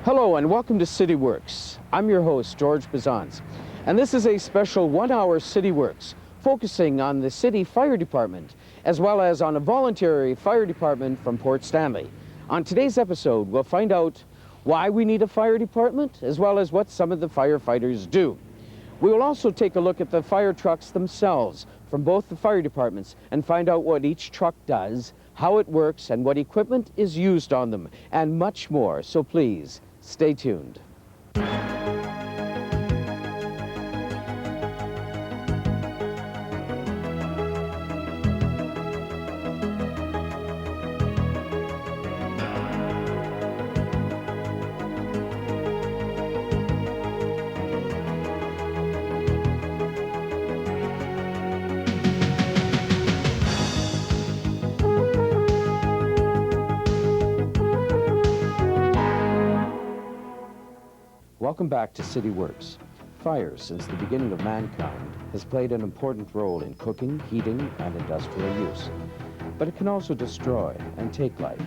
Hello and welcome to City Works. I'm your host, George Bazans, and this is a special one-hour City Works focusing on the City Fire Department as well as on a voluntary fire department from Port Stanley. On today's episode, we'll find out why we need a fire department as well as what some of the firefighters do. We will also take a look at the fire trucks themselves from both the fire departments and find out what each truck does, how it works, and what equipment is used on them, and much more. So please, stay tuned. Welcome back to City Works. Fire, since the beginning of mankind, has played an important role in cooking, heating, and industrial use. But it can also destroy and take life.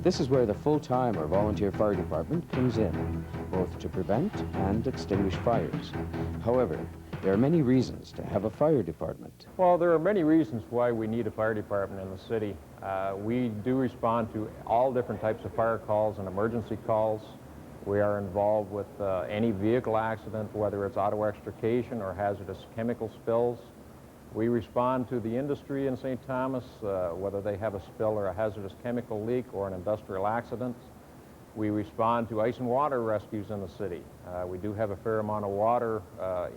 This is where the full-time or volunteer fire department comes in, both to prevent and extinguish fires. However, there are many reasons to have a fire department. Well, there are many reasons why we need a fire department in the city. We do respond to all different types of fire calls and emergency calls. We are involved with any vehicle accident, whether it's auto extrication or hazardous chemical spills. We respond to the industry in St. Thomas, whether they have a spill or a hazardous chemical leak or an industrial accident. We respond to ice and water rescues in the city. We do have a fair amount of water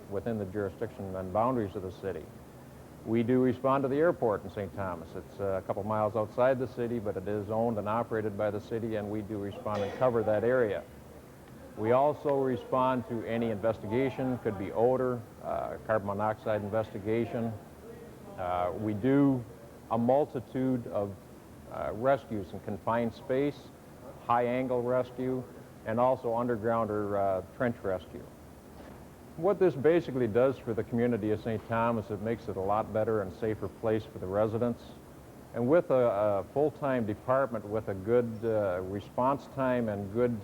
within the jurisdiction and boundaries of the city. We do respond to the airport in St. Thomas. It's a couple miles outside the city, but it is owned and operated by the city, and we do respond and cover that area. We also respond to any investigation, could be odor, carbon monoxide investigation. We do a multitude of rescues in confined space, high-angle rescue, and also underground or trench rescue. What this basically does for the community of St. Thomas, it makes it a lot better and safer place for the residents. And with a full-time department with a good response time and good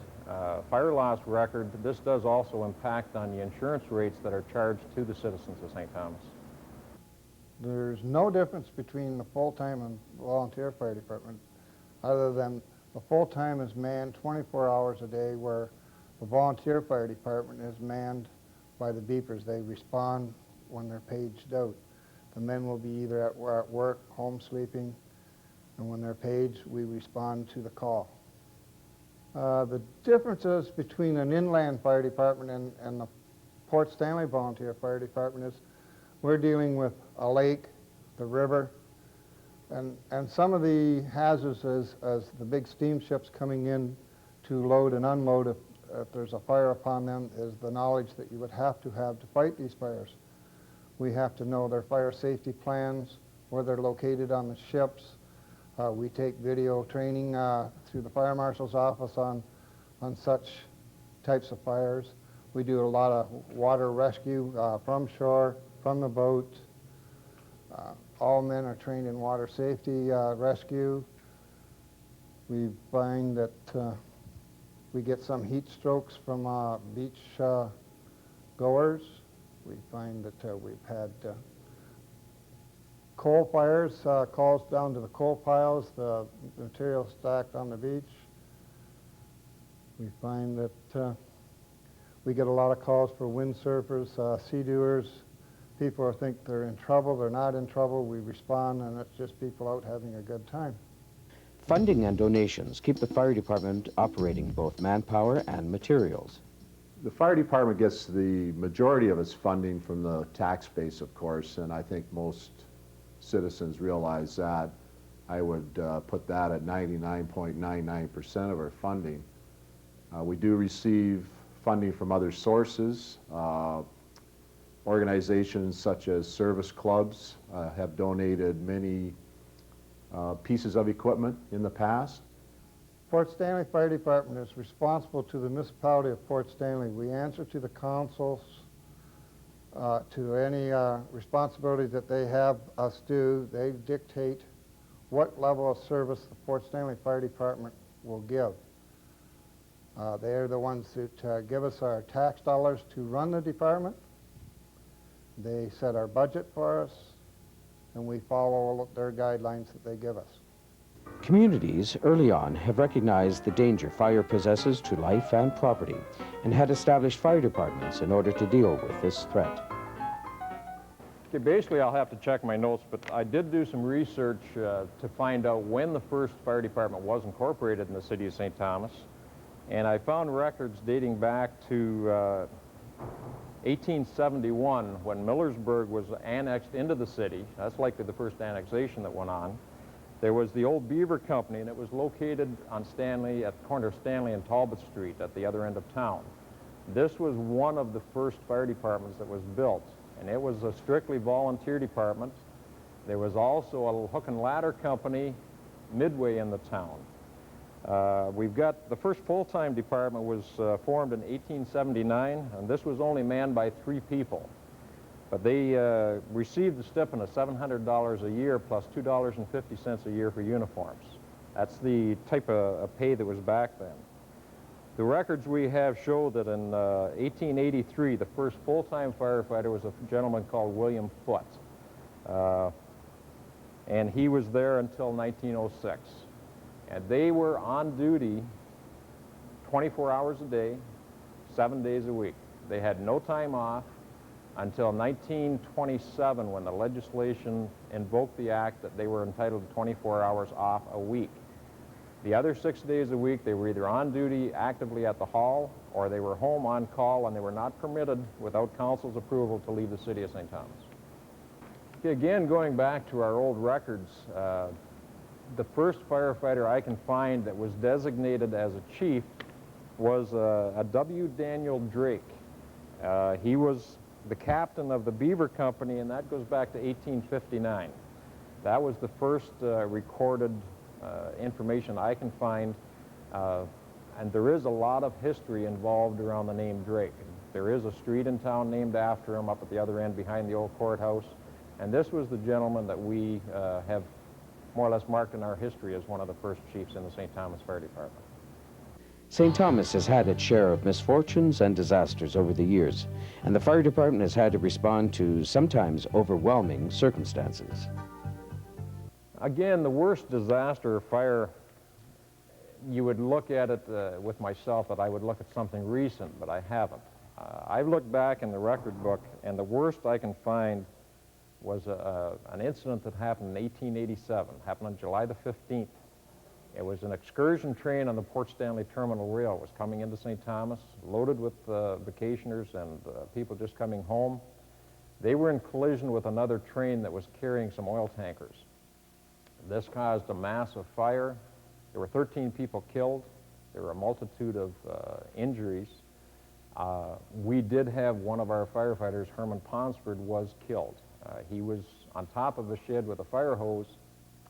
fire loss record, this does also impact on the insurance rates that are charged to the citizens of St. Thomas. There's no difference between the full-time and volunteer fire department other than the full-time is manned 24 hours a day, where the volunteer fire department is manned by the beepers. They respond when they're paged out. The men will be either at work, home sleeping, and when they're paged, we respond to the call. The differences between an inland fire department and the Port Stanley Volunteer Fire Department is we're dealing with a lake, the river, and some of the hazards as the big steamships coming in to load and unload if there's a fire upon them is the knowledge that you would have to fight these fires. We have to know their fire safety plans, where they're located on the ships. We take video training through the fire marshal's office on such types of fires. We do a lot of water rescue from shore, from the boat. All men are trained in water safety rescue. We find that we get some heat strokes from beach goers. We find that we've had coal fires, calls down to the coal piles, the material stacked on the beach. We find that we get a lot of calls for windsurfers, sea doers. People think they're in trouble, they're not in trouble. We respond, and it's just people out having a good time. Funding and donations keep the fire department operating both manpower and materials. The fire department gets the majority of its funding from the tax base, of course, and I think most citizens realize that. I would put that at 99.99% of our funding. We do receive funding from other sources. Organizations such as service clubs have donated many pieces of equipment in the past. Port Stanley Fire Department is responsible to the municipality of Port Stanley. We answer to the councils, to any responsibilities that they have us do. They dictate what level of service the Port Stanley Fire Department will give. They're the ones that give us our tax dollars to run the department. They set our budget for us, and we follow their guidelines that they give us. Communities early on have recognized the danger fire possesses to life and property and had established fire departments in order to deal with this threat. Okay, basically I'll have to check my notes, but I did do some research to find out when the first fire department was incorporated in the city of St. Thomas. And I found records dating back to 1871 when Millersburg was annexed into the city. That's likely the first annexation that went on. There was the old Beaver Company, and it was located on Stanley, at the corner of Stanley and Talbot Street at the other end of town. This was one of the first fire departments that was built, and it was a strictly volunteer department. There was also a hook and ladder company midway in the town. We've got the first full-time department was formed in 1879, and this was only manned by 3 people. But they received the stipend of $700 a year plus $2.50 a year for uniforms. That's the type of pay that was back then. The records we have show that in 1883, the first full-time firefighter was a gentleman called William Foote. And he was there until 1906. And they were on duty 24 hours a day, 7 days a week. They had no time off until 1927, when the legislation invoked the act that they were entitled to 24 hours off a week. The other 6 days a week, they were either on duty actively at the hall, or they were home on call, and they were not permitted, without council's approval, to leave the city of St. Thomas. Okay, again, going back to our old records, the first firefighter I can find that was designated as a chief was a W. Daniel Drake. He was the captain of the Beaver Company, and that goes back to 1859. That was the first recorded information I can find, and there is a lot of history involved around the name Drake. There is a street in town named after him up at the other end behind the old courthouse, and this was the gentleman that we have more or less marked in our history as one of the first chiefs in the St. Thomas Fire Department. St. Thomas has had its share of misfortunes and disasters over the years, and the fire department has had to respond to sometimes overwhelming circumstances. Again, the worst disaster or fire, you would look at it with myself that I would look at something recent, but I haven't. I've looked back in the record book, and the worst I can find was an incident that happened in 1887, happened on July the 15th. It was an excursion train on the Port Stanley Terminal Rail. It was coming into St. Thomas, loaded with vacationers and people just coming home. They were in collision with another train that was carrying some oil tankers. This caused a massive fire. There were 13 people killed. There were a multitude of injuries. We did have one of our firefighters, Herman Ponsford, was killed. He was on top of a shed with a fire hose.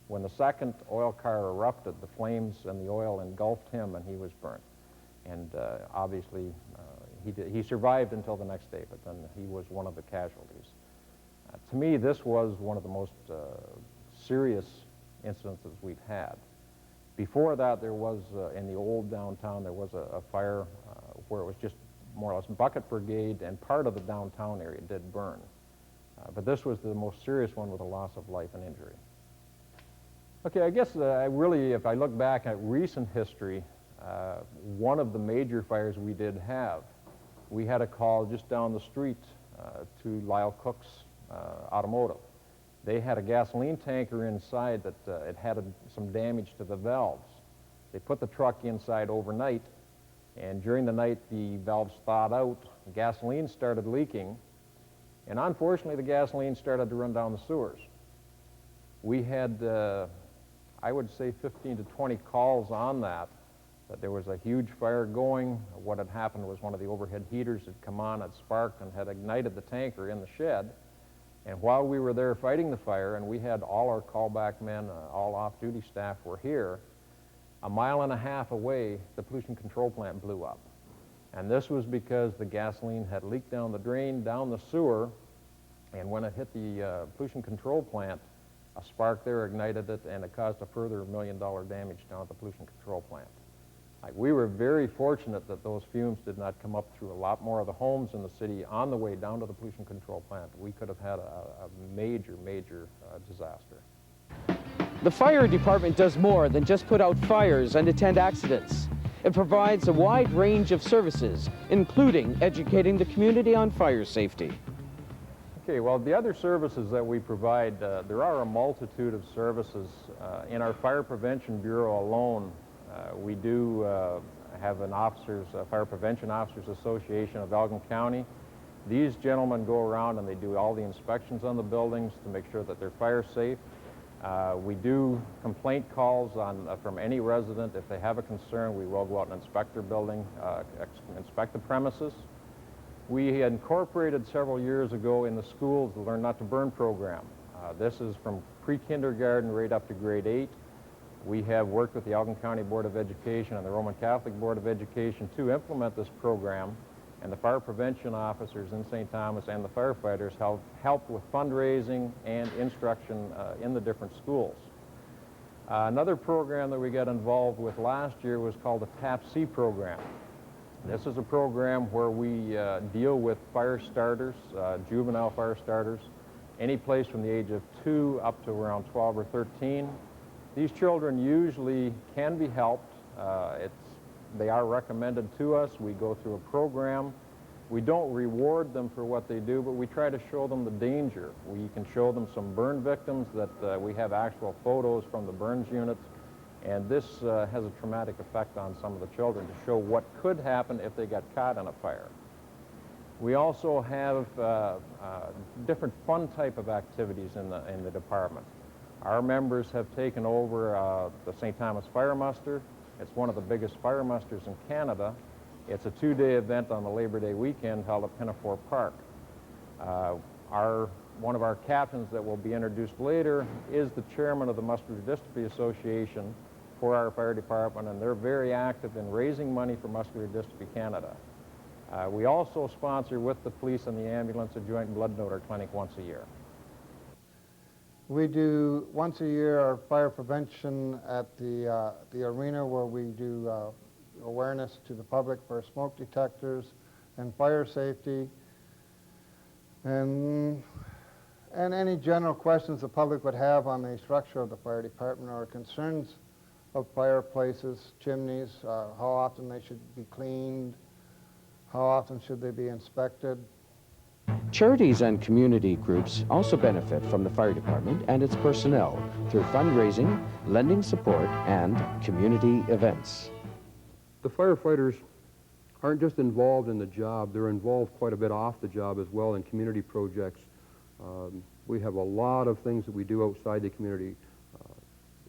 When the second oil car erupted, the flames and the oil engulfed him, and he was burnt. And obviously, he survived until the next day, but then he was one of the casualties. To me, this was one of the most serious incidences we've had. Before that, there was, in the old downtown, there was a fire where it was just more or less bucket brigade, and part of the downtown area did burn. But this was the most serious one with a loss of life and injury. Okay, I guess really, if I look back at recent history, one of the major fires we did have, we had a call just down the street to Lyle Cook's Automotive. They had a gasoline tanker inside that it had some damage to the valves. They put the truck inside overnight, and during the night the valves thawed out, gasoline started leaking, and unfortunately the gasoline started to run down the sewers. We had I would say 15 to 20 calls on that there was a huge fire going. What had happened was one of the overhead heaters had come on, had sparked, and had ignited the tanker in the shed. And while we were there fighting the fire, and we had all our callback men, all off-duty staff were here, a mile and a half away, the pollution control plant blew up. And this was because the gasoline had leaked down the drain, down the sewer, and when it hit the pollution control plant, a spark there ignited it, and it caused a further $1 million damage down at the pollution control plant. We were very fortunate that those fumes did not come up through a lot more of the homes in the city on the way down to the pollution control plant. We could have had a major, major disaster. The fire department does more than just put out fires and attend accidents. It provides a wide range of services, including educating the community on fire safety. Okay, well, the other services that we provide, there are a multitude of services. In our Fire Prevention Bureau alone, we do have an Fire Prevention Officers Association of Elgin County. These gentlemen go around and they do all the inspections on the buildings to make sure that they're fire safe. We do complaint calls from any resident. If they have a concern, we will go out and inspect their building, inspect the premises. We incorporated several years ago in the schools the Learn Not to Burn program. This is from pre-kindergarten right up to grade 8. We have worked with the Elgin County Board of Education and the Roman Catholic Board of Education to implement this program, and the fire prevention officers in St. Thomas and the firefighters helped with fundraising and instruction in the different schools. Another program that we got involved with last year was called the TAP-C program. This is a program where we deal with fire starters, juvenile fire starters, any place from the age of 2 up to around 12 or 13. These children usually can be helped. They are recommended to us. We go through a program. We don't reward them for what they do, but we try to show them the danger. We can show them some burn victims that we have actual photos from the burns units, and this has a traumatic effect on some of the children to show what could happen if they got caught in a fire. We also have different fun type of activities in the department. Our members have taken over the St. Thomas Fire Muster. It's one of the biggest fire musters in Canada. It's a 2-day event on the Labor Day weekend held at Pinafore Park. One of our captains that will be introduced later is the chairman of the Muscular Dystrophy Association for our fire department, and they're very active in raising money for Muscular Dystrophy Canada. We also sponsor with the police and the ambulance a joint blood donor clinic once a year. We do once a year our fire prevention at the arena, where we do awareness to the public for smoke detectors and fire safety, and any general questions the public would have on the structure of the fire department or concerns of fireplaces, chimneys, how often they should be cleaned, how often should they be inspected. Charities and community groups also benefit from the fire department and its personnel through fundraising, lending support, and community events. The firefighters aren't just involved in the job, they're involved quite a bit off the job as well in community projects. We have a lot of things that we do outside the community.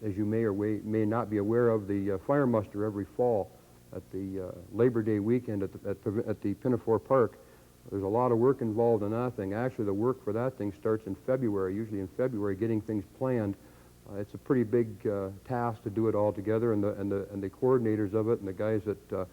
As you may or may not be aware of, the fire muster every fall at the Labor Day weekend at the Pinafore Park. There's a lot of work involved in that thing. Actually, the work for that thing starts in February, usually in February, getting things planned. It's a pretty big task to do it all together, and the coordinators of it and the guys that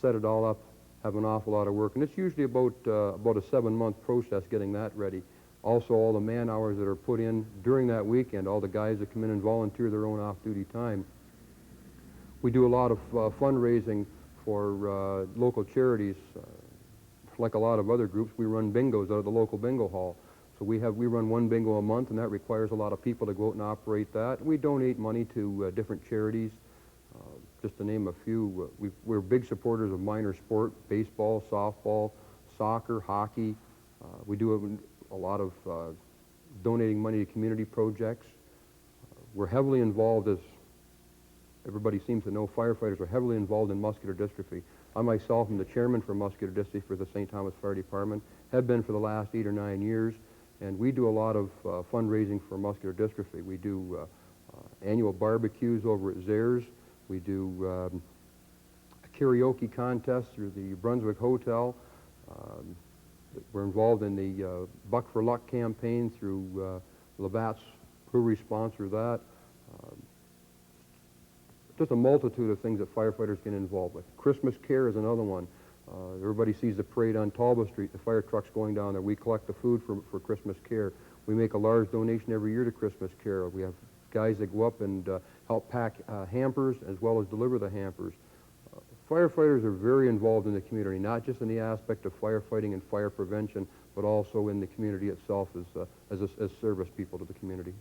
set it all up have an awful lot of work. And it's usually about a 7-month process getting that ready. Also, all the man hours that are put in during that weekend, all the guys that come in and volunteer their own off-duty time. We do a lot of fundraising for local charities. Like a lot of other groups, we run bingos out of the local bingo hall. So we run one bingo a month, and that requires a lot of people to go out and operate that. We donate money to different charities. Just to name a few, we're big supporters of minor sport: baseball, softball, soccer, hockey. We do a lot of donating money to community projects. We're heavily involved, as everybody seems to know, firefighters are heavily involved in muscular dystrophy. I myself am the chairman for muscular dystrophy for the St. Thomas Fire Department, have been for the last 8 or 9 years, and we do a lot of fundraising for muscular dystrophy. We do annual barbecues over at Zares. We do a karaoke contest through the Brunswick Hotel. We're involved in the Buck for Luck campaign through Labatt's Brewery, sponsor that. Just a multitude of things that firefighters get involved with. Christmas Care is another one. Everybody sees the parade on Talbot Street, the fire trucks going down there. We collect the food for Christmas Care. We make a large donation every year to Christmas Care. We have guys that go up and help pack hampers as well as deliver the hampers. Firefighters are very involved in the community, not just in the aspect of firefighting and fire prevention, but also in the community itself as service people to the community.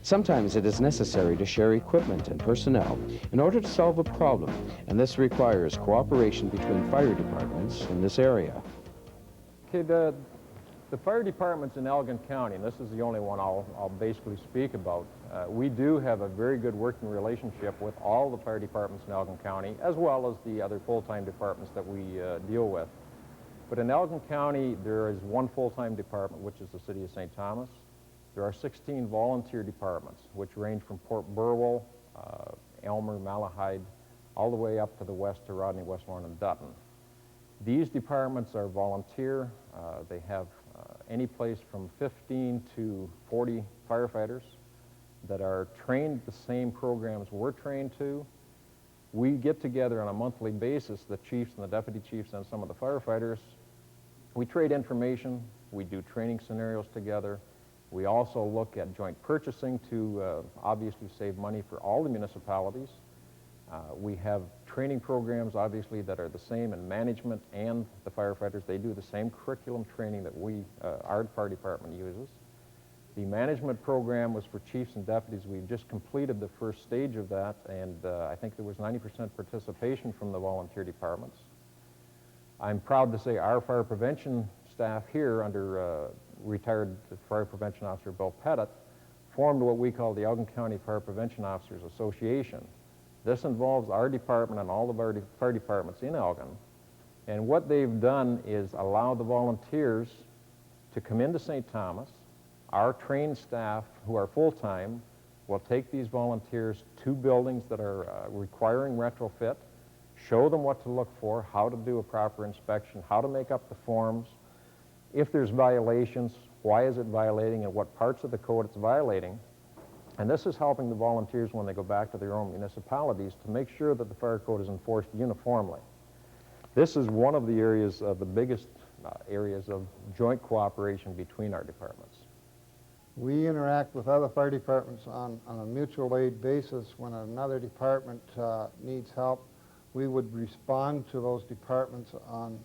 Sometimes it is necessary to share equipment and personnel in order to solve a problem, and this requires cooperation between fire departments in this area. Okay, the fire departments in Elgin County, and this is the only one I'll basically speak about, we do have a very good working relationship with all the fire departments in Elgin County, as well as the other full-time departments that we deal with. But in Elgin County, there is one full-time department, which is the City of St. Thomas. There are 16 volunteer departments, which range from Port Burwell, Elmer, Malahide, all the way up to the west to Rodney, Westmoreland, and Dutton. These departments are volunteer. They have any place from 15 to 40 firefighters that are trained the same programs we're trained to. We get together on a monthly basis, the chiefs and the deputy chiefs and some of the firefighters. We trade information. We do training scenarios together. We also look at joint purchasing to obviously save money for all the municipalities. We have training programs, obviously, that are the same in management and the firefighters. They do the same curriculum training that our fire department uses. The management program was for chiefs and deputies. We've just completed the first stage of that, and I think there was 90% participation from the volunteer departments. I'm proud to say our fire prevention staff here under retired Fire Prevention Officer Bill Pettit formed what we call the Elgin County Fire Prevention Officers Association. This involves our department and all of our fire departments in Elgin. And what they've done is allow the volunteers to come into St. Thomas. Our trained staff, who are full-time, will take these volunteers to buildings that are requiring retrofit, show them what to look for, how to do a proper inspection, how to make up the forms. If there's violations, why is it violating and what parts of the code it's violating. And this is helping the volunteers when they go back to their own municipalities to make sure that the fire code is enforced uniformly. This is one of the areas, the biggest areas of joint cooperation between our departments. We interact with other fire departments on a mutual aid basis. When another department needs help, we would respond to those departments on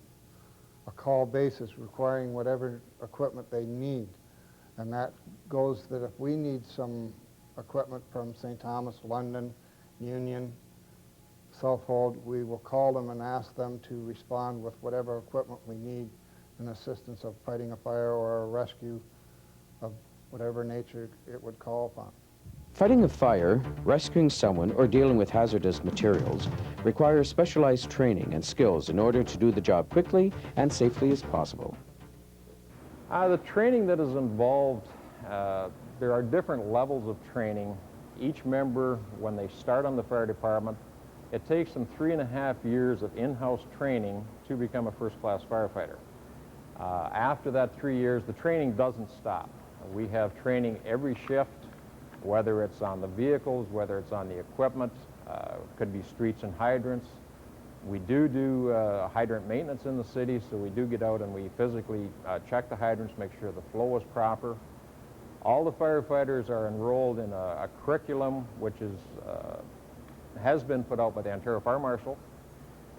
a call basis, requiring whatever equipment they need. And that goes that if we need some equipment from St. Thomas, London, Union, Southwold, we will call them and ask them to respond with whatever equipment we need in assistance of fighting a fire or a rescue of whatever nature it would call upon. Fighting a fire, rescuing someone, or dealing with hazardous materials requires specialized training and skills in order to do the job quickly and safely as possible. The training that is involved, there are different levels of training. Each member, when they start on the fire department, it takes them 3.5 years of in-house training to become a first-class firefighter. After that 3 years, the training doesn't stop. We have training every shift, whether it's on the vehicles, whether it's on the equipment, could be streets and hydrants. We do hydrant maintenance in the city, so we do get out and we physically check the hydrants, make sure the flow is proper. All the firefighters are enrolled in a curriculum which has been put out by the Ontario Fire Marshal,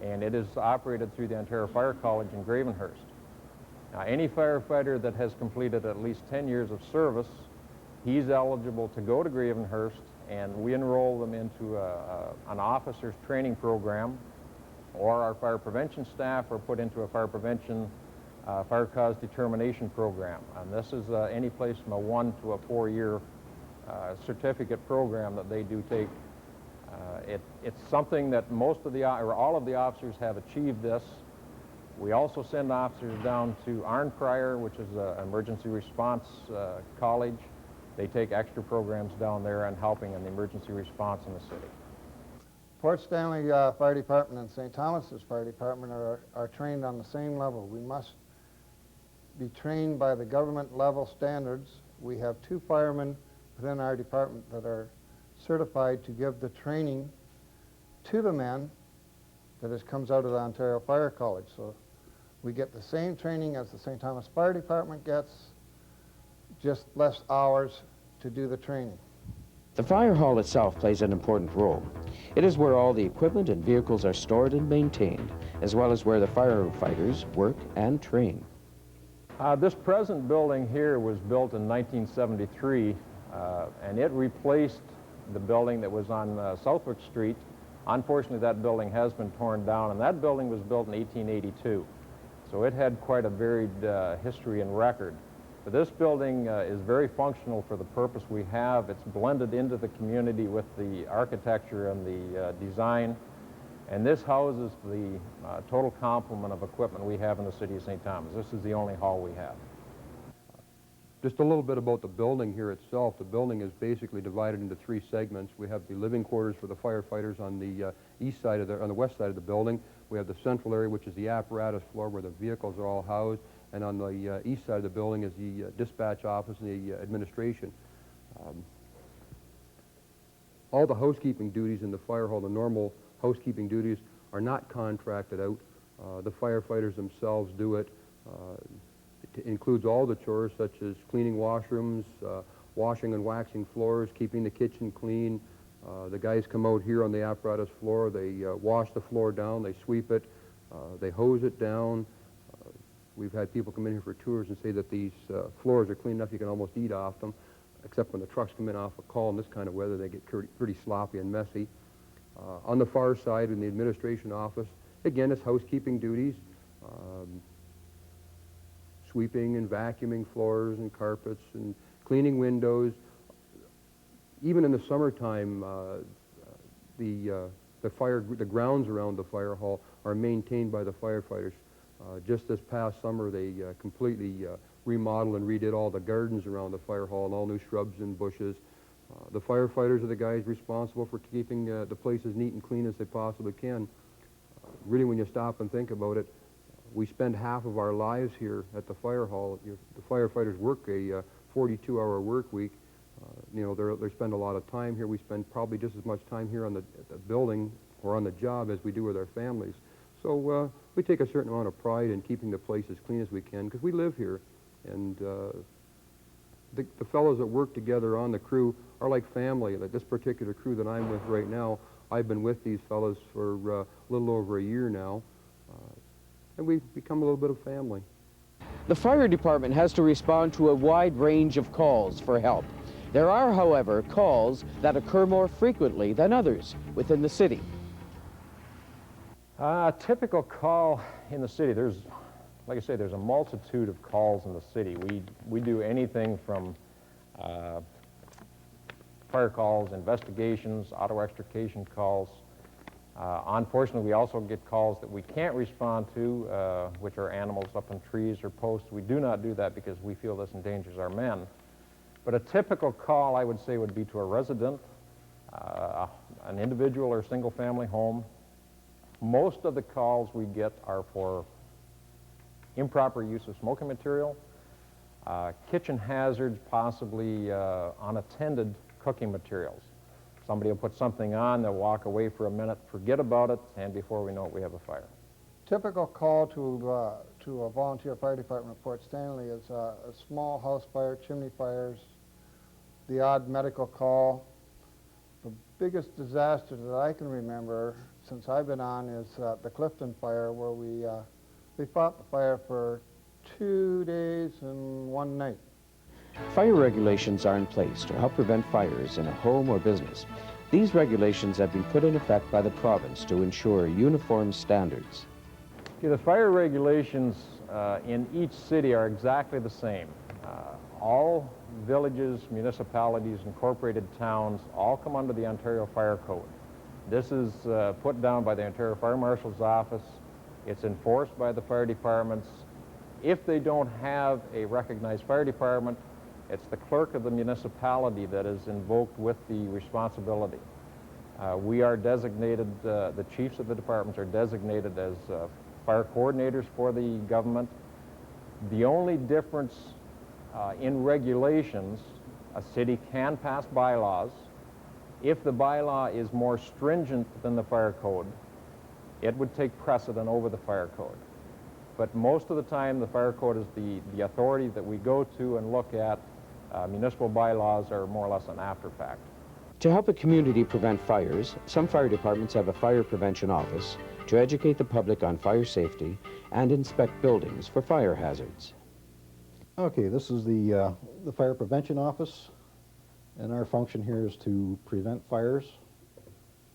and it is operated through the Ontario Fire College in Gravenhurst. Now, any firefighter that has completed at least 10 years of service, he's eligible to go to Gravenhurst, and we enroll them into an officer's training program, or our fire prevention staff are put into a fire prevention fire cause determination program. And this is any place from a 1 to a 4-year certificate program that they do take. It's something that all of the officers have achieved this. We also send officers down to Arnprior, which is an emergency response college. They take extra programs down there and helping in the emergency response in the city. Port Stanley Fire Department and St. Thomas's Fire Department are trained on the same level. We must be trained by the government level standards. We have 2 firemen within our department that are certified to give the training to the men that comes out of the Ontario Fire College. So we get the same training as the St. Thomas Fire Department gets, just less hours to do the training. The fire hall itself plays an important role. It is where all the equipment and vehicles are stored and maintained, as well as where the firefighters work and train. This present building here was built in 1973, and it replaced the building that was on Southwick Street. Unfortunately, that building has been torn down, and that building was built in 1882. So it had quite a varied history and record. But this building is very functional for the purpose we have. It's blended into the community with the architecture and the design. And this houses the total complement of equipment we have in the city of St. Thomas. This is the only hall we have. Just a little bit about the building here itself. The building is basically divided into three segments. We have the living quarters for the firefighters on the east side on the west side of the building. We have the central area, which is the apparatus floor where the vehicles are all housed. And on the east side of the building is the dispatch office and the administration. All the housekeeping duties in the fire hall, the normal housekeeping duties, are not contracted out. The firefighters themselves do it. It includes all the chores such as cleaning washrooms, washing and waxing floors, keeping the kitchen clean. The guys come out here on the apparatus floor, they wash the floor down, they sweep it, they hose it down. We've had people come in here for tours and say that these floors are clean enough you can almost eat off them, except when the trucks come in off a call in this kind of weather, they get pretty sloppy and messy. On the far side in the administration office, again, it's housekeeping duties, sweeping and vacuuming floors and carpets and cleaning windows. Even in the summertime, the grounds around the fire hall are maintained by the firefighters. Just this past summer, they completely remodeled and redid all the gardens around the fire hall and all new shrubs and bushes. The firefighters are the guys responsible for keeping the place as neat and clean as they possibly can. Really, when you stop and think about it, we spend half of our lives here at the fire hall. The firefighters work a 42-hour work week. You know, they spend a lot of time here. We spend probably just as much time here on the building or on the job as we do with our families. So we take a certain amount of pride in keeping the place as clean as we can because we live here. And the fellows that work together on the crew are like family. Like this particular crew that I'm with right now, I've been with these fellows for a little over a year now. And we've become a little bit of family. The fire department has to respond to a wide range of calls for help. There are, however, calls that occur more frequently than others within the city. A typical call in the city, like I say, there's a multitude of calls in the city. We do anything from fire calls, investigations, auto extrication calls. Unfortunately, we also get calls that we can't respond to, which are animals up in trees or posts. We do not do that because we feel this endangers our men. But a typical call, I would say, would be to a resident, an individual or single-family home. Most of the calls we get are for improper use of smoking material, kitchen hazards, possibly unattended cooking materials. Somebody will put something on, they'll walk away for a minute, forget about it, and before we know it, we have a fire. Typical call to a volunteer fire department at Port Stanley is a small house fire, chimney fires, the odd medical call. The biggest disaster that I can remember since I've been on is the Clifton fire, where we fought the fire for 2 days and 1 night. Fire regulations are in place to help prevent fires in a home or business. These regulations have been put in effect by the province to ensure uniform standards. Okay, the fire regulations in each city are exactly the same. All villages, municipalities, incorporated towns all come under the Ontario Fire Code. This is put down by the Ontario Fire Marshal's office. It's enforced by the fire departments. If they don't have a recognized fire department, it's the clerk of the municipality that is invoked with the responsibility. We are designated, the chiefs of the departments are designated as fire coordinators for the government. The only difference in regulations, a city can pass bylaws. If the bylaw is more stringent than the fire code, it would take precedent over the fire code. But most of the time, the fire code is the authority that we go to and look at. Municipal bylaws are more or less an after fact. To help a community prevent fires, some fire departments have a fire prevention office to educate the public on fire safety and inspect buildings for fire hazards. Okay, this is the Fire Prevention Office, and our function here is to prevent fires,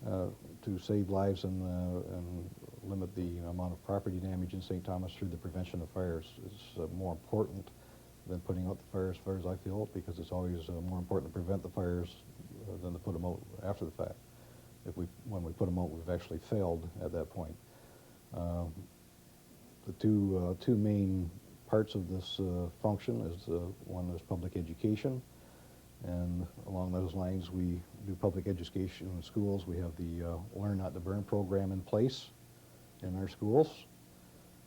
to save lives and limit the amount of property damage in St. Thomas through the prevention of fires. It's more important than putting out the fires, as far as I feel, because it's always more important to prevent the fires than to put them out after the fact. When we put them out, we've actually failed at that point. The two main parts of this function is one is public education, and along those lines we do public education in schools. We have the Learn Not to Burn program in place in our schools,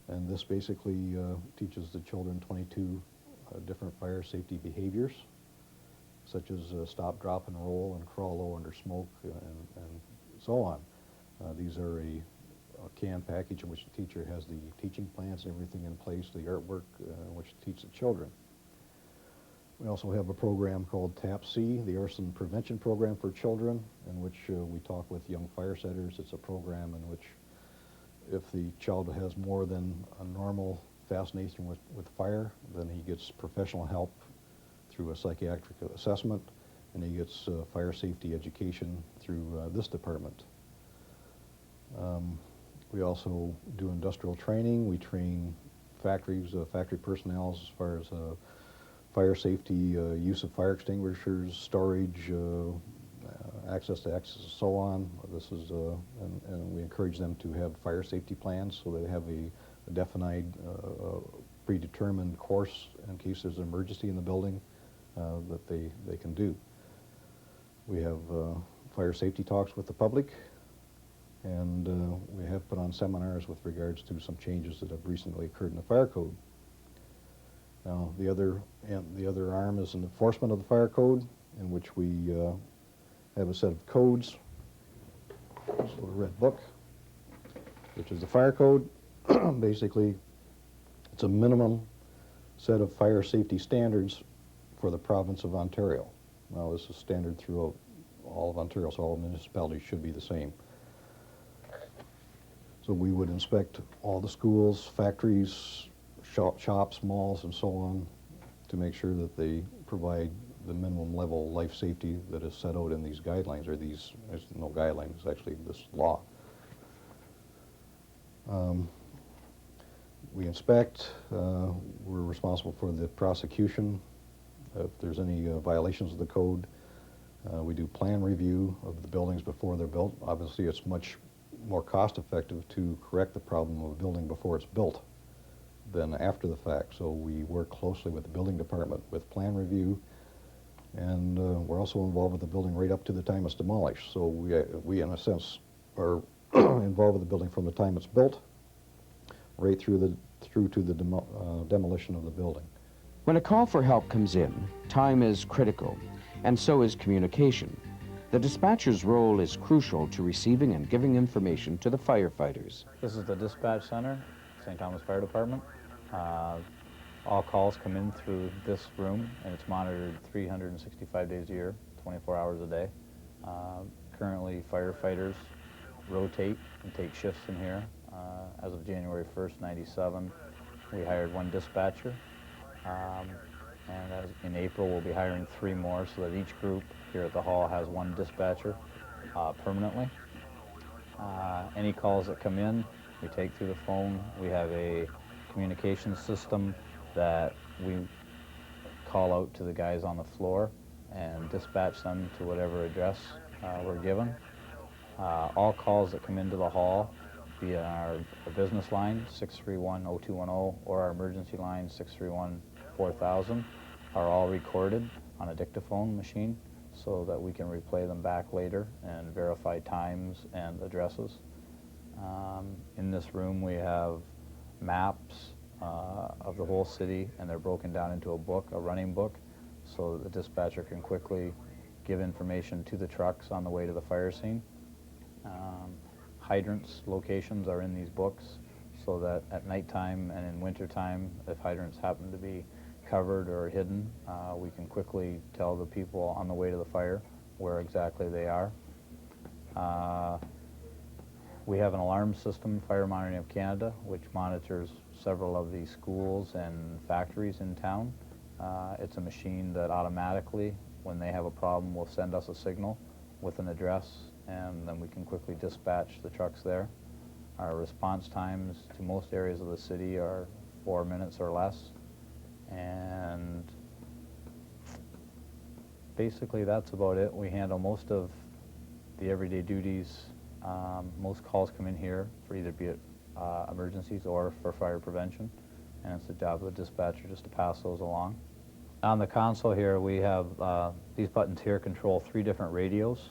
and this basically teaches the children 22 different fire safety behaviors, such as stop, drop, and roll, and crawl low under smoke, and so on. These are a CAN package in which the teacher has the teaching plans and everything in place, the artwork in which to teach the children. We also have a program called TAP-C, the Arson Prevention Program for Children, in which we talk with young fire setters. It's a program in which if the child has more than a normal fascination with fire, then he gets professional help through a psychiatric assessment, and he gets fire safety education through this department. We also do industrial training. We train factories, factory personnel as far as fire safety, use of fire extinguishers, storage, access to access, and so on. This is, and we encourage them to have fire safety plans so they have a definite, predetermined course in case there's an emergency in the building that they can do. We have fire safety talks with the public, and we have put on seminars with regards to some changes that have recently occurred in the fire code. Now, the other arm is an enforcement of the fire code, in which we have a set of codes. This little red book, which is the fire code. Basically, it's a minimum set of fire safety standards for the province of Ontario. Now, this is standard throughout all of Ontario, so all municipalities should be the same. So we would inspect all the schools, factories, shops, malls, and so on to make sure that they provide the minimum level of life safety that is set out in these guidelines, or these, there's no guidelines, it's actually this law. We inspect, we're responsible for the prosecution if there's any violations of the code. We do plan review of the buildings before they're built. Obviously, it's much more cost-effective to correct the problem of a building before it's built than after the fact. So we work closely with the building department with plan review, and we're also involved with the building right up to the time it's demolished. So we in a sense, are involved with the building from the time it's built right through to the demolition of the building. When a call for help comes in, time is critical, and so is communication. The dispatcher's role is crucial to receiving and giving information to the firefighters. This is the dispatch center, St. Thomas Fire Department. All calls come in through this room, and it's monitored 365 days a year, 24 hours a day. Currently, firefighters rotate and take shifts in here. As of January 1st, 97, we hired 1 dispatcher. And in April, we'll be hiring 3 more, so that each group here at the hall has 1 dispatcher permanently. Any calls that come in, we take through the phone. We have a communication system that we call out to the guys on the floor and dispatch them to whatever address we're given. All calls that come into the hall, via our business line, 631-0210, or our emergency line, 631-4000, are all recorded on a dictaphone machine so that we can replay them back later and verify times and addresses. In this room we have maps of the whole city, and they're broken down into a book, a running book, so that the dispatcher can quickly give information to the trucks on the way to the fire scene. Hydrants locations are in these books, so that at nighttime and in wintertime, if hydrants happen to be covered or hidden, we can quickly tell the people on the way to the fire where exactly they are. We have an alarm system, Fire Monitoring of Canada, which monitors several of the schools and factories in town. It's a machine that automatically, when they have a problem, will send us a signal with an address, and then we can quickly dispatch the trucks there. Our response times to most areas of the city are 4 minutes or less, and basically that's about it. We handle most of the everyday duties. Most calls come in here for either be it emergencies or for fire prevention, and it's the job of the dispatcher just to pass those along. On the console here, we have these buttons here control 3 different radios.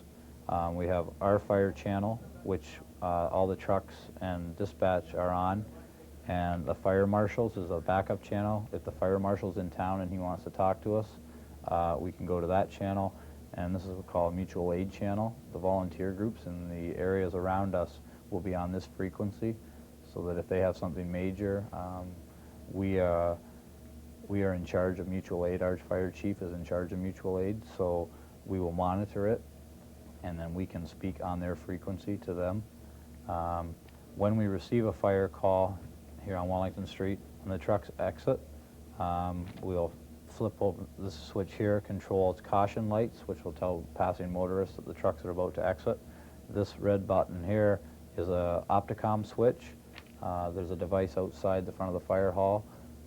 We have our fire channel, which all the trucks and dispatch are on, and the fire marshals is a backup channel. If the fire marshal's in town and he wants to talk to us, we can go to that channel, and this is what we call a mutual aid channel. The volunteer groups in the areas around us will be on this frequency, so that if they have something major, we are in charge of mutual aid. Our fire chief is in charge of mutual aid, so we will monitor it, and then we can speak on their frequency to them. When we receive a fire call here on Wellington Street, when the trucks exit, we'll flip over this switch here, controls caution lights, which will tell passing motorists that the trucks are about to exit. This red button here is a Opticom switch. There's a device outside the front of the fire hall,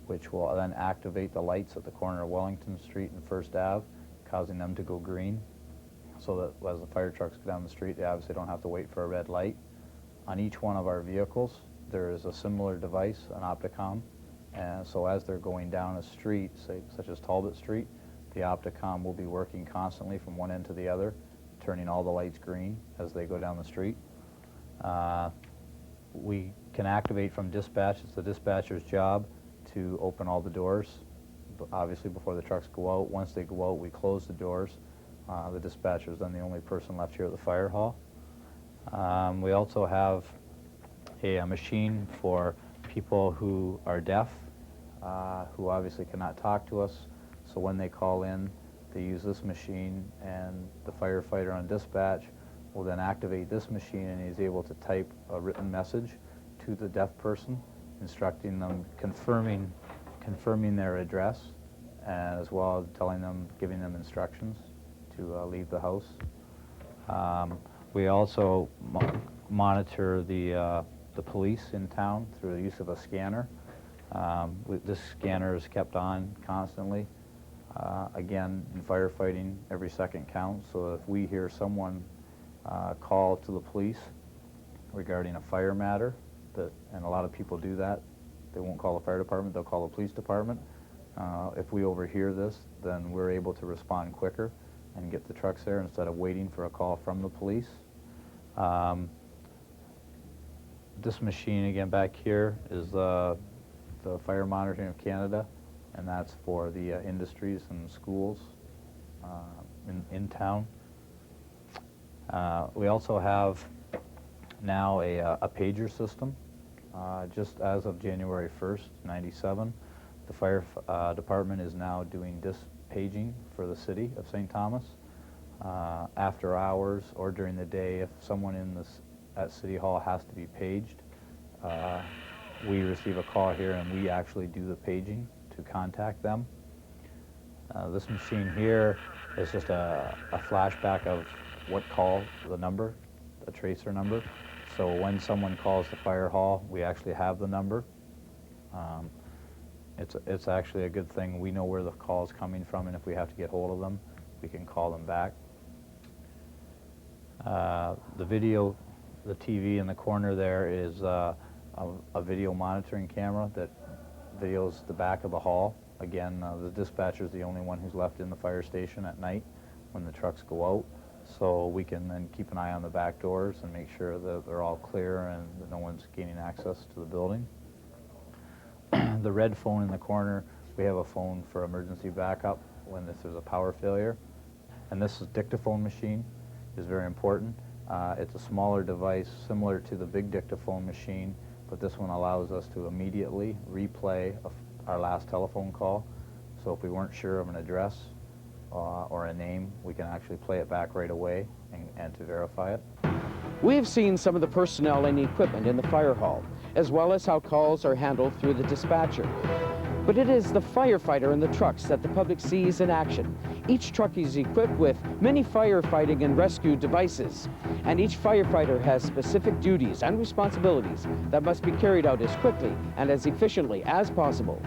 which will then activate the lights at the corner of Wellington Street and First Ave, causing them to go green, so that as the fire trucks go down the street, they obviously don't have to wait for a red light. On each one of our vehicles, there is a similar device, an Opticom, and so as they're going down a street, say, such as Talbot Street, the Opticom will be working constantly from one end to the other, turning all the lights green as they go down the street. We can activate from dispatch. It's the dispatcher's job to open all the doors, obviously before the trucks go out. Once they go out, we close the doors. The dispatcher is then the only person left here at the fire hall. We also have a machine for people who are deaf, who obviously cannot talk to us. So when they call in, they use this machine, and the firefighter on dispatch will then activate this machine, and he's able to type a written message to the deaf person, instructing them, confirming their address, as well as telling them, giving them instructions to leave the house. We also monitor the police in town through the use of a scanner. This scanner is kept on constantly. Again, in firefighting, every second counts, so if we hear someone call to the police regarding a fire matter, and a lot of people do that, they won't call the fire department, they'll call the police department. If we overhear this, then we're able to respond quicker and get the trucks there instead of waiting for a call from the police. This machine, again, back here is the Fire Monitoring of Canada, and that's for the industries and schools in town. We also have now a pager system. Just as of January 1st, '97, the fire department is now doing paging for the city of St. Thomas. After hours or during the day, if someone at City Hall has to be paged, we receive a call here and we actually do the paging to contact them. This machine here is just a flashback of what call, the number, the tracer number. So when someone calls the fire hall, we actually have the number. It's actually a good thing. We know where the call is coming from, and if we have to get hold of them, we can call them back. The video, the TV in the corner there is a video monitoring camera that videos the back of the hall. Again, the dispatcher is the only one who's left in the fire station at night when the trucks go out. So we can then keep an eye on the back doors and make sure that they're all clear and that no one's gaining access to the building. The red phone in the corner, we have a phone for emergency backup when there's a power failure. And this is dictaphone machine is very important. It's a smaller device similar to the big dictaphone machine, but this one allows us to immediately replay our last telephone call. So if we weren't sure of an address or a name, we can actually play it back right away and to verify it. We have seen some of the personnel and equipment in the fire hall, as well as how calls are handled through the dispatcher. But it is the firefighter in the trucks that the public sees in action. Each truck is equipped with many firefighting and rescue devices, and each firefighter has specific duties and responsibilities that must be carried out as quickly and as efficiently as possible.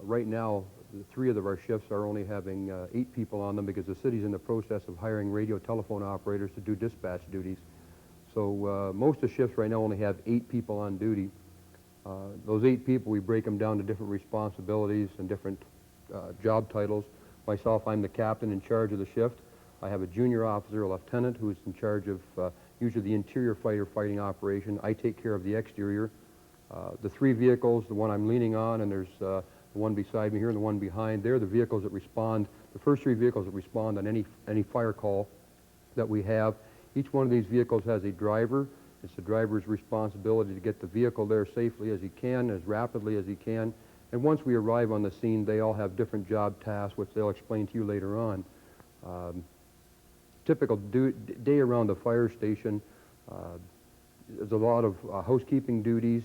Right now, three of our shifts are only having 8 people on them because the city's in the process of hiring radio telephone operators to do dispatch duties. So most of the shifts right now only have 8 people on duty. Those 8 people, we break them down to different responsibilities and different job titles. Myself, I'm the captain in charge of the shift. I have a junior officer, a lieutenant, who is in charge of usually the interior firefighting operation. I take care of the exterior. The 3 vehicles, the one I'm leaning on, and there's the one beside me here and the one behind, they're the vehicles that respond, the first 3 vehicles that respond on any fire call that we have. Each one of these vehicles has a driver. It's the driver's responsibility to get the vehicle there safely as he can, as rapidly as he can. And once we arrive on the scene, they all have different job tasks, which they'll explain to you later on. Typical day around the fire station, there's a lot of housekeeping duties,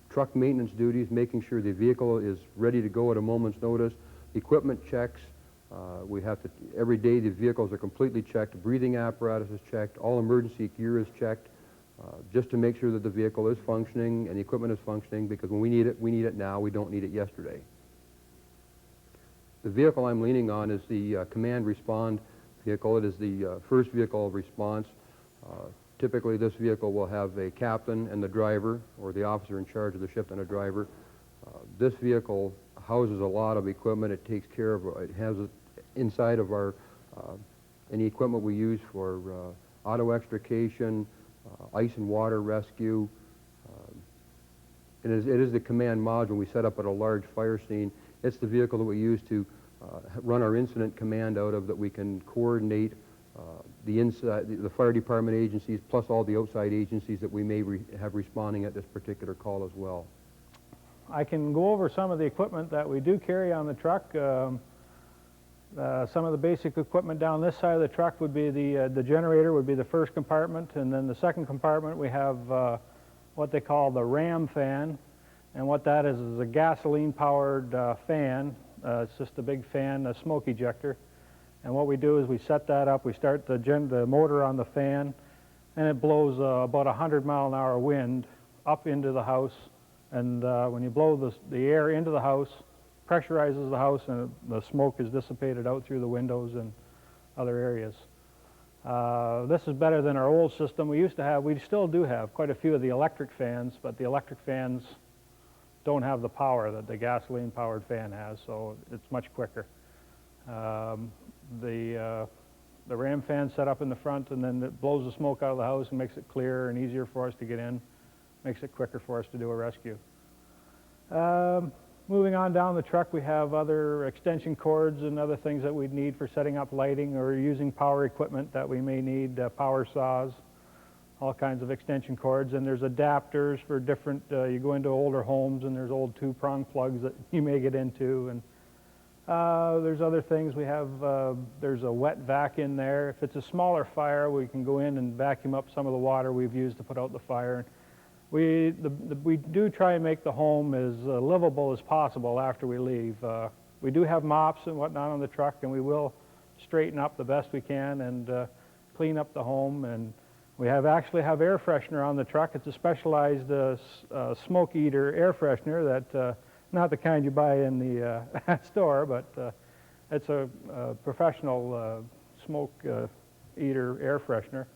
truck maintenance duties, making sure the vehicle is ready to go at a moment's notice, equipment checks. We have to, every day the vehicles are completely checked, breathing apparatus is checked, all emergency gear is checked, just to make sure that the vehicle is functioning and the equipment is functioning, because when we need it now, we don't need it yesterday. The vehicle I'm leaning on is the command respond vehicle. It is the first vehicle of response. Typically this vehicle will have a captain and the driver, or the officer in charge of the shift and a driver. This vehicle houses a lot of equipment. It takes care of, it has inside of our, any equipment we use for auto extrication, ice and water rescue. And it is the command module we set up at a large fire scene. It's the vehicle that we use to run our incident command out of, that we can coordinate the fire department agencies plus all the outside agencies that we may have responding at this particular call as well. I can go over some of the equipment that we do carry on the truck. Some of the basic equipment down this side of the truck would be the generator would be the first compartment, and then the second compartment we have what they call the ram fan, and what that is a gasoline powered fan. It's just a big fan, a smoke ejector, and what we do is we set that up, we start the motor on the fan, and it blows about 100-mile-an-hour wind up into the house. And when you blow the air into the house, pressurizes the house, and the smoke is dissipated out through the windows and other areas. This is better than our old system. We still do have quite a few of the electric fans, but the electric fans don't have the power that the gasoline-powered fan has, so it's much quicker. The ram fan set up in the front, and then it blows the smoke out of the house and makes it clearer and easier for us to get in. Makes it quicker for us to do a rescue. Moving on down the truck, we have other extension cords and other things that we'd need for setting up lighting or using power equipment that we may need, power saws, all kinds of extension cords. And there's adapters for different, you go into older homes and there's old 2-prong plugs that you may get into. And there's other things. We have, there's a wet vac in there. If it's a smaller fire, we can go in and vacuum up some of the water we've used to put out the fire. We do try and make the home as livable as possible after we leave. We do have mops and whatnot on the truck, and we will straighten up the best we can and clean up the home. And we actually have air freshener on the truck. It's a specialized smoke eater air freshener that, not the kind you buy in the store, but it's a professional smoke eater air freshener.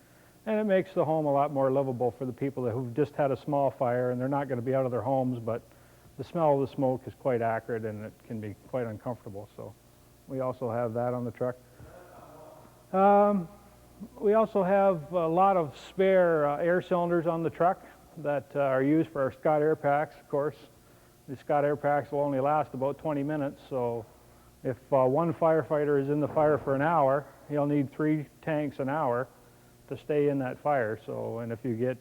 And it makes the home a lot more livable for the people who've just had a small fire and they're not going to be out of their homes, but the smell of the smoke is quite acrid and it can be quite uncomfortable. So we also have that on the truck. We also have a lot of spare air cylinders on the truck that are used for our Scott Air Packs, of course. The Scott Air Packs will only last about 20 minutes, so if one firefighter is in the fire for an hour, he'll need 3 tanks an hour to stay in that fire. So, and if you get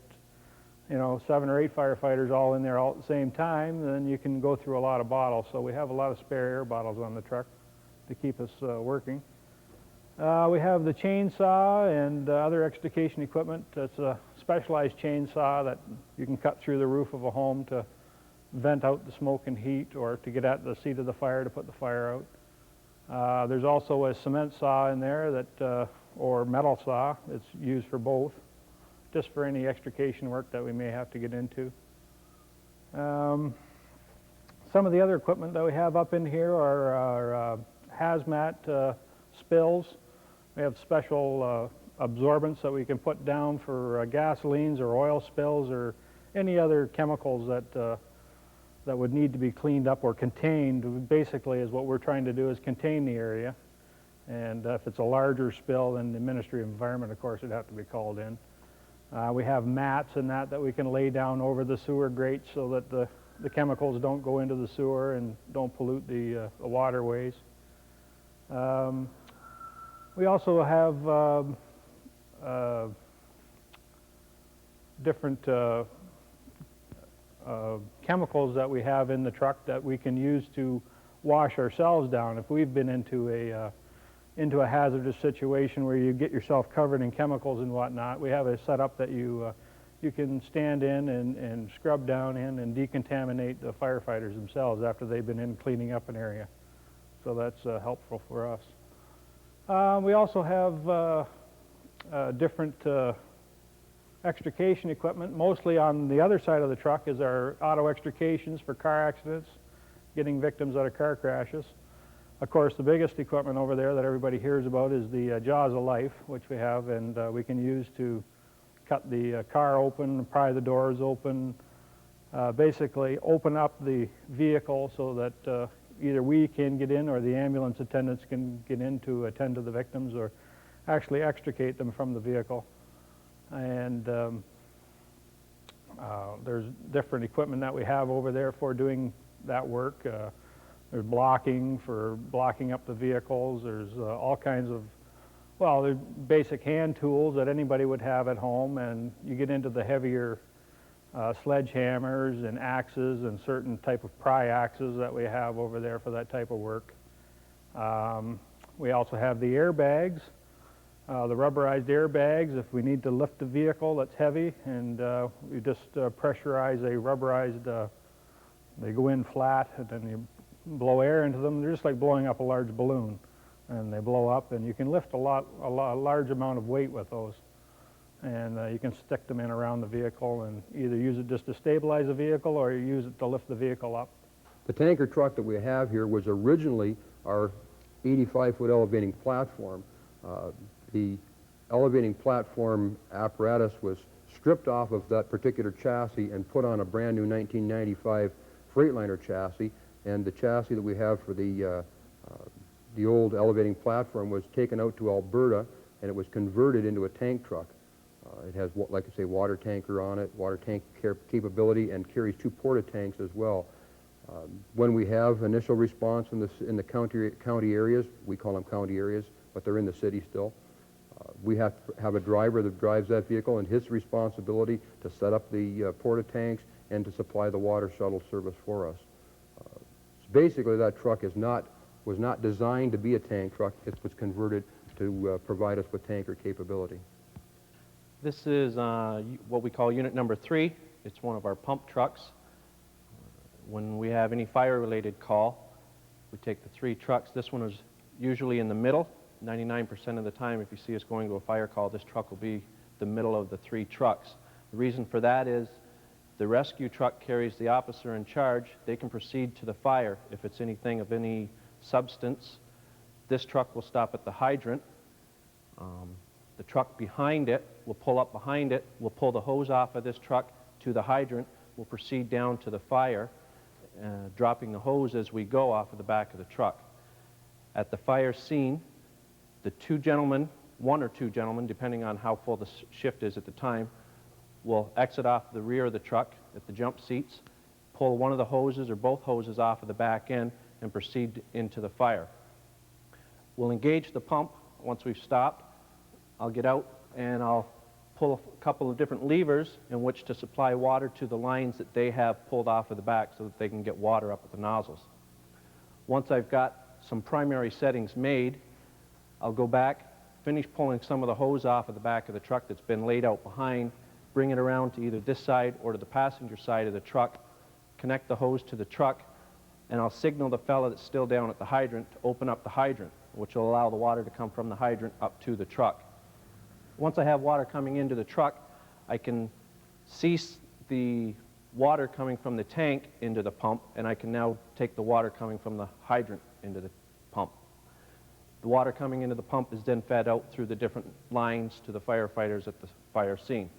you know, 7 or 8 firefighters all in there all at the same time, then you can go through a lot of bottles. So we have a lot of spare air bottles on the truck to keep us working. We have the chainsaw and other extrication equipment. It's a specialized chainsaw that you can cut through the roof of a home to vent out the smoke and heat, or to get at the seat of the fire to put the fire out. There's also a cement saw in there that, or metal saw. It's used for both, just for any extrication work that we may have to get into. Some of the other equipment that we have up in here are our hazmat spills. We have special absorbents that we can put down for gasolines or oil spills or any other chemicals that that would need to be cleaned up or contained. Basically, is what we're trying to do is contain the area. And if it's a larger spill, then the Ministry of Environment, of course, would have to be called in. We have mats and that we can lay down over the sewer grates so that the chemicals don't go into the sewer and don't pollute the waterways. We also have different chemicals that we have in the truck that we can use to wash ourselves down. If we've been into a hazardous situation where you get yourself covered in chemicals and whatnot, we have a setup that you can stand in and scrub down in and decontaminate the firefighters themselves after they've been in cleaning up an area. So that's helpful for us. We also have different extrication equipment. Mostly on the other side of the truck is our auto extrications for car accidents, getting victims out of car crashes. Of course, the biggest equipment over there that everybody hears about is the Jaws of Life, which we have, and we can use to cut the car open, pry the doors open, basically open up the vehicle so that either we can get in or the ambulance attendants can get in to attend to the victims or actually extricate them from the vehicle. And there's different equipment that we have over there for doing that work. There's blocking for blocking up the vehicles. There's all kinds of, well, there's basic hand tools that anybody would have at home, and you get into the heavier sledgehammers and axes and certain type of pry axes that we have over there for that type of work. We also have the airbags, the rubberized airbags if we need to lift a vehicle that's heavy, and we just pressurize a rubberized, they go in flat and then you blow air into them. They're just like blowing up a large balloon, and they blow up, and you can lift a large amount of weight with those. And you can stick them in around the vehicle and either use it just to stabilize the vehicle or you use it to lift the vehicle up. The tanker truck that we have here was originally our 85-foot elevating platform. The elevating platform apparatus was stripped off of that particular chassis and put on a brand new 1995 Freightliner chassis, and the chassis that we have for the old elevating platform was taken out to Alberta, and it was converted into a tank truck. It has, like I say, water tanker on it, water tank capability, and carries 2 porta-tanks as well. When we have initial response in the county areas, we call them county areas, but they're in the city still, we have to have a driver that drives that vehicle, and his responsibility to set up the porta-tanks and to supply the water shuttle service for us. Basically, that truck was not designed to be a tank truck. It was converted to provide us with tanker capability. This is what we call unit number 3. It's one of our pump trucks. When we have any fire-related call, we take the 3 trucks. This one is usually in the middle. 99% of the time, if you see us going to a fire call, this truck will be the middle of the 3 trucks. The reason for that is the rescue truck carries the officer in charge. They can proceed to the fire if it's anything of any substance. This truck will stop at the hydrant. The truck behind it will pull up behind it. We'll pull the hose off of this truck to the hydrant. We'll proceed down to the fire, dropping the hose as we go off of the back of the truck. At the fire scene, the 2 gentlemen, 1 or 2 gentlemen, depending on how full the shift is at the time, will exit off the rear of the truck at the jump seats, pull one of the hoses or both hoses off of the back end, and proceed into the fire. We'll engage the pump once we've stopped. I'll get out and I'll pull a couple of different levers in which to supply water to the lines that they have pulled off of the back so that they can get water up at the nozzles. Once I've got some primary settings made, I'll go back, finish pulling some of the hose off of the back of the truck that's been laid out behind, bring it around to either this side or to the passenger side of the truck, connect the hose to the truck, and I'll signal the fella that's still down at the hydrant to open up the hydrant, which will allow the water to come from the hydrant up to the truck. Once I have water coming into the truck, I can cease the water coming from the tank into the pump, and I can now take the water coming from the hydrant into the pump. The water coming into the pump is then fed out through the different lines to the firefighters at the fire scene.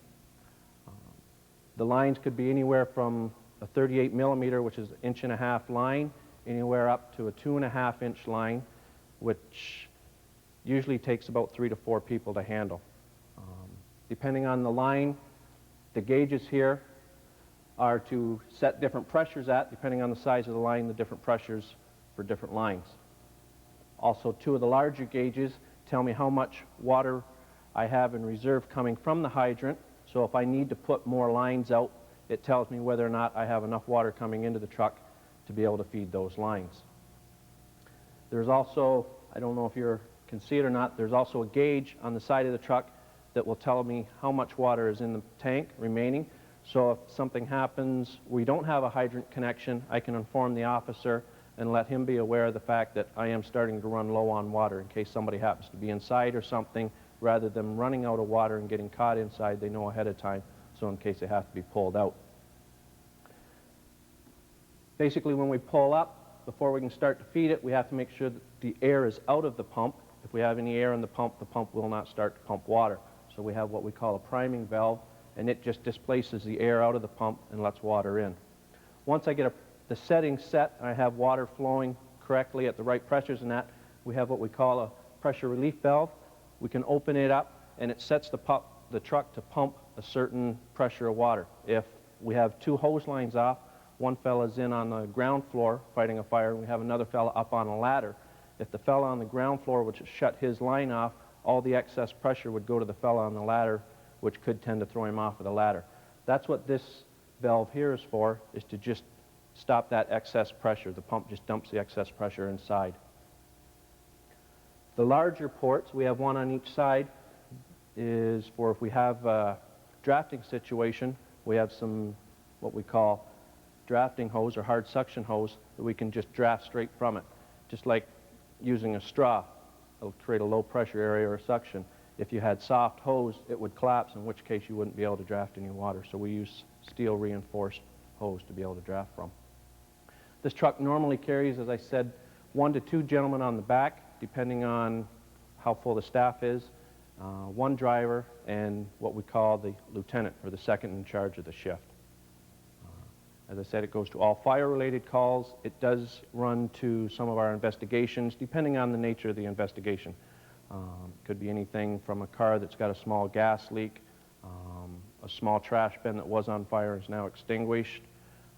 The lines could be anywhere from a 38 millimeter, which is an 1.5 inch line, anywhere up to a 2.5 inch line, which usually takes about 3 to 4 people to handle. Depending on the line, the gauges here are to set different pressures at, depending on the size of the line, the different pressures for different lines. Also, 2 of the larger gauges tell me how much water I have in reserve coming from the hydrant. So if I need to put more lines out, it tells me whether or not I have enough water coming into the truck to be able to feed those lines. There's also, I don't know if you can see it or not, there's also a gauge on the side of the truck that will tell me how much water is in the tank remaining. So if something happens, we don't have a hydrant connection, I can inform the officer and let him be aware of the fact that I am starting to run low on water in case somebody happens to be inside or something. Rather than running out of water and getting caught inside, they know ahead of time, so in case they have to be pulled out. Basically, when we pull up, before we can start to feed it, we have to make sure that the air is out of the pump. If we have any air in the pump will not start to pump water. So we have what we call a priming valve, and it just displaces the air out of the pump and lets water in. Once I get the settings set, I have water flowing correctly at the right pressures and that, we have what we call a pressure relief valve. We can open it up, and it sets the truck to pump a certain pressure of water. If we have 2 hose lines off, one fella's in on the ground floor fighting a fire, and we have another fella up on a ladder. If the fella on the ground floor would shut his line off, all the excess pressure would go to the fella on the ladder, which could tend to throw him off of the ladder. That's what this valve here is for, is to just stop that excess pressure. The pump just dumps the excess pressure inside. The larger ports, we have one on each side, is for if we have a drafting situation, we have some what we call drafting hose or hard suction hose that we can just draft straight from it. Just like using a straw, it'll create a low pressure area or suction. If you had soft hose, it would collapse, in which case you wouldn't be able to draft any water. So we use steel reinforced hose to be able to draft from. This truck normally carries, as I said, 1 to 2 gentlemen on the back, depending on how full the staff is, 1 driver, and what we call the lieutenant, or the second in charge of the shift. As I said, it goes to all fire-related calls. It does run to some of our investigations, depending on the nature of the investigation. Could be anything from a car that's got a small gas leak, a small trash bin that was on fire is now extinguished,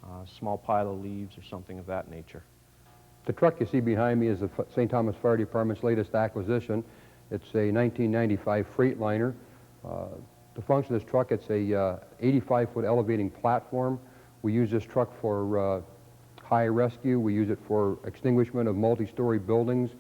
a small pile of leaves or something of that nature. The truck you see behind me is the St. Thomas Fire Department's latest acquisition. It's a 1995 Freightliner. The function of this truck, it's a 85-foot elevating platform. We use this truck for high rescue. We use it for extinguishment of multi-story buildings.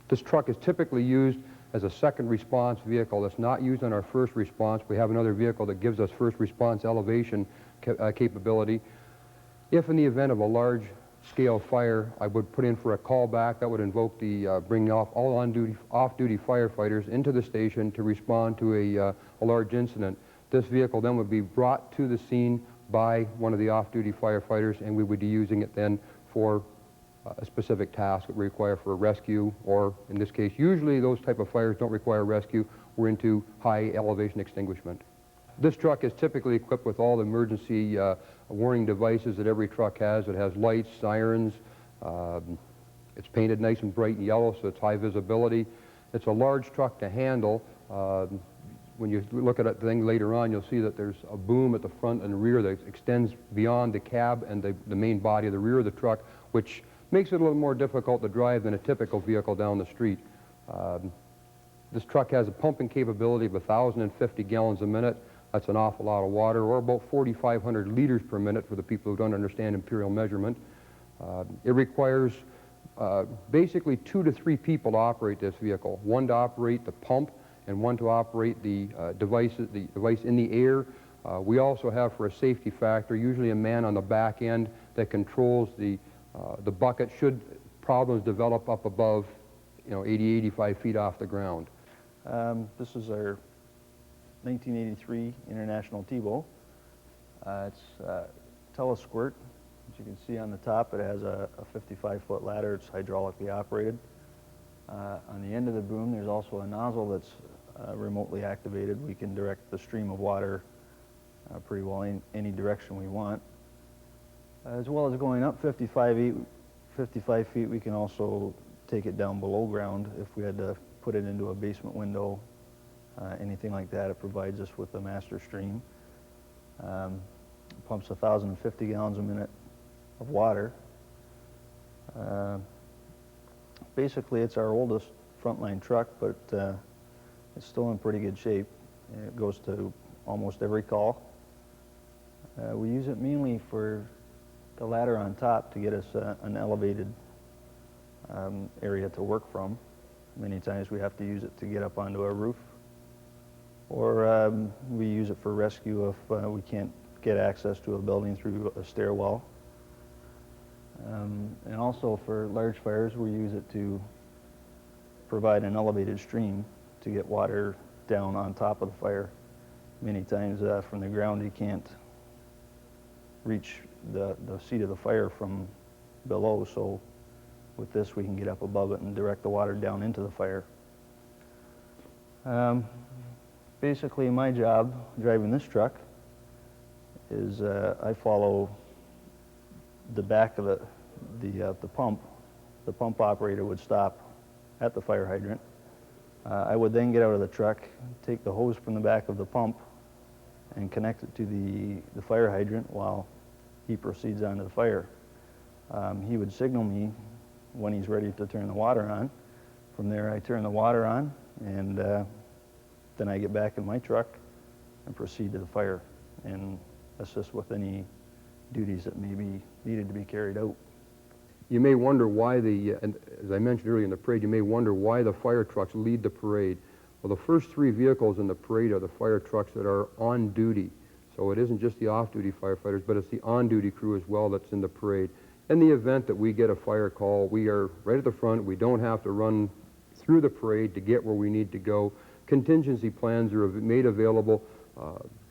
This truck is typically used as a second response vehicle. It's not used on our first response. We have another vehicle that gives us first response elevation capability. If in the event of a large-scale fire, I would put in for a callback that would invoke the bring off all off-duty firefighters into the station to respond to a large incident. This vehicle then would be brought to the scene by one of the off-duty firefighters, and we would be using it then for a specific task that we require for a rescue, or in this case, usually those type of fires don't require rescue. We're into high elevation extinguishment. This truck is typically equipped with all the emergency warning devices that every truck has. It has lights, sirens. It's painted nice and bright yellow, so it's high visibility. It's a large truck to handle. When you look at the thing later on, you'll see that there's a boom at the front and the rear that extends beyond the cab and the main body of the rear of the truck, which makes it a little more difficult to drive than a typical vehicle down the street. This truck has a pumping capability of 1,050 gallons a minute. That's an awful lot of water, or about 4,500 liters per minute for the people who don't understand imperial measurement. It requires basically 2 to 3 people to operate this vehicle, one to operate the pump and one to operate the device in the air. We also have, for a safety factor, usually a man on the back end that controls the bucket should problems develop up above, 80, 85 feet off the ground. This is our 1983 International Tebow. It's telesquirt. As you can see on the top, it has a 55-foot ladder. It's hydraulically operated. On the end of the boom, there's also a nozzle that's remotely activated. We can direct the stream of water pretty well in any direction we want. As well as going up 55 feet, we can also take it down below ground if we had to put it into a basement window, anything like that. It provides us with a master stream. Pumps 1,050 gallons a minute of water. Basically, it's our oldest frontline truck, but it's still in pretty good shape. It goes to almost every call. We use it mainly for the ladder on top to get us an elevated area to work from. Many times we have to use it to get up onto a roof, or we use it for rescue if we can't get access to a building through a stairwell. And also for large fires, we use it to provide an elevated stream to get water down on top of the fire. Many times from the ground you can't reach the seat of the fire from below, so with this we can get up above it and direct the water down into the fire. Basically my job driving this truck is I follow the back of the pump. The pump operator would stop at the fire hydrant. I would then get out of the truck, take the hose from the back of the pump and connect it to the fire hydrant while he proceeds onto the fire. He would signal me when he's ready to turn the water on. From there I turn the water on, and then I get back in my truck and proceed to the fire and assist with any duties that may be needed to be carried out. You may wonder why and as I mentioned earlier in the parade, you may wonder why the fire trucks lead the parade. Well, the first 3 vehicles in the parade are the fire trucks that are on duty. So it isn't just the off-duty firefighters, but it's the on-duty crew as well that's in the parade. In the event that we get a fire call, we are right at the front. We don't have to run through the parade to get where we need to go. Contingency plans are made available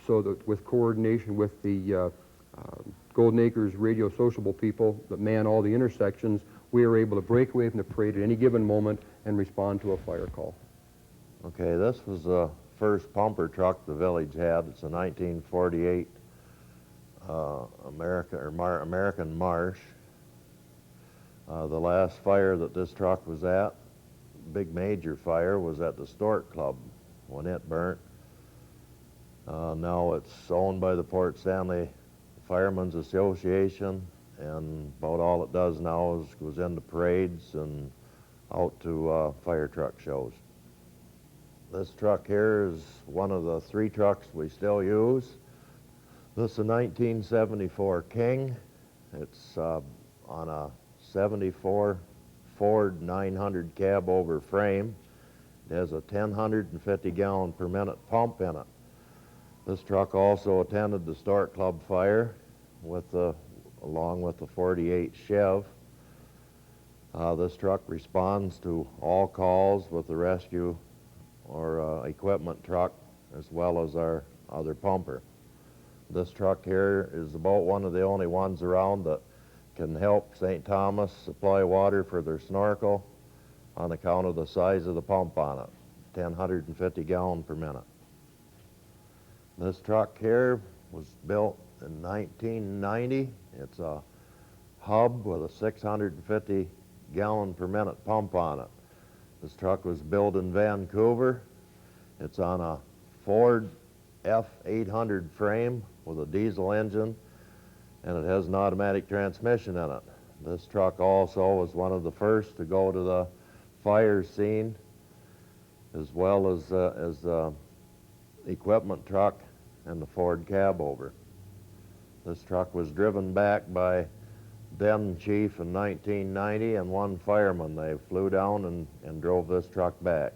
so that with coordination with the Golden Acres radio sociable people that man all the intersections, we are able to break away from the parade at any given moment and respond to a fire call. Okay, this was the first pumper truck the village had. It's a 1948 American Marsh. The last fire that this truck was at, big major fire, was at the Stork Club when it burnt. Now it's owned by the Port Stanley Firemen's Association, and about all it does now is goes into parades and out to fire truck shows. This truck here is one of the 3 trucks we still use. This is a 1974 King. It's on a 74 Ford 900 cab over frame. It has a 1,050 gallon per minute pump in it. This truck also attended the Stork Club fire along with the 48 Chev. This truck responds to all calls with the rescue or equipment truck as well as our other pumper. This truck here is about one of the only ones around that can help St. Thomas supply water for their snorkel on account of the size of the pump on it, 1,050 gallon per minute. This truck here was built in 1990. It's a hub with a 650 gallon per minute pump on it. This truck was built in Vancouver. It's on a Ford F800 frame with a diesel engine, and it has an automatic transmission in it. This truck also was one of the first to go to the fire scene as well as equipment truck and the Ford cab over. This truck was driven back by then chief in 1990 and one fireman. They flew down and drove this truck back.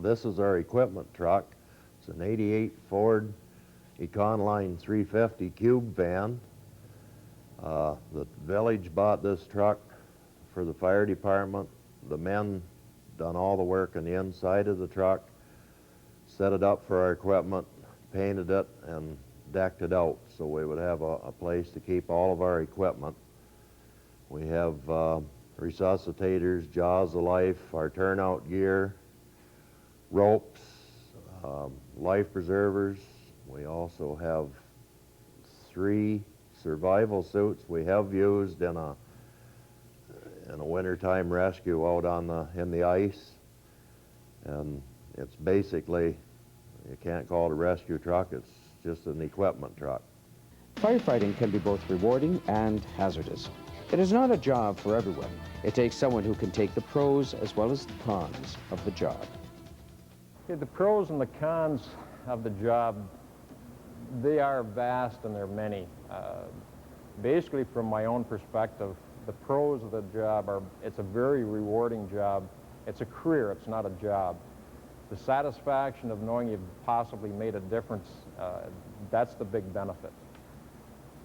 This is our equipment truck. It's an 88 Ford Econoline 350 cube van. The village bought this truck for the fire department. The men done all the work on the inside of the truck, set it up for our equipment, painted it, and decked it out so we would have a place to keep all of our equipment. We have resuscitators, jaws of life, our turnout gear, ropes, life preservers. We also have 3 survival suits we have used in a wintertime rescue out in the ice. And it's basically, you can't call it a rescue truck, it's just an equipment truck. Firefighting can be both rewarding and hazardous. It is not a job for everyone. It takes someone who can take the pros as well as the cons of the job. Okay, the pros and the cons of the job, they are vast and they're many. Basically, from my own perspective, the pros of the job are, it's a very rewarding job. It's a career, it's not a job. The satisfaction of knowing you've possibly made a difference, that's the big benefit.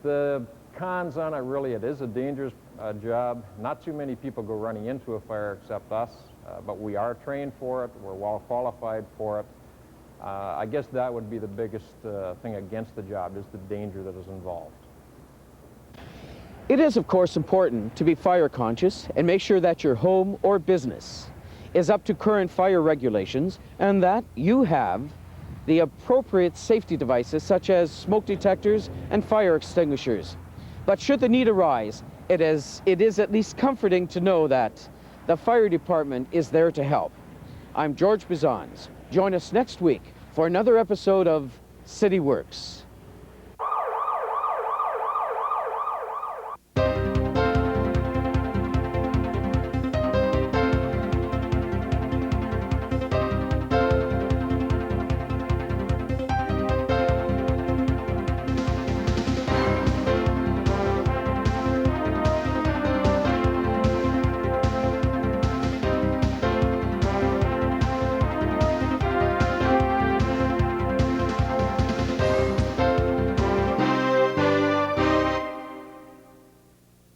The cons on it, really, it is a dangerous job. Not too many people go running into a fire except us, but we are trained for it, we're well qualified for it. I guess that would be the biggest thing against the job, is the danger that is involved. It is, of course, important to be fire conscious and make sure that your home or business is up to current fire regulations and that you have the appropriate safety devices such as smoke detectors and fire extinguishers. But should the need arise, it is at least comforting to know that the fire department is there to help. I'm George Bizans. Join us next week for another episode of City Works.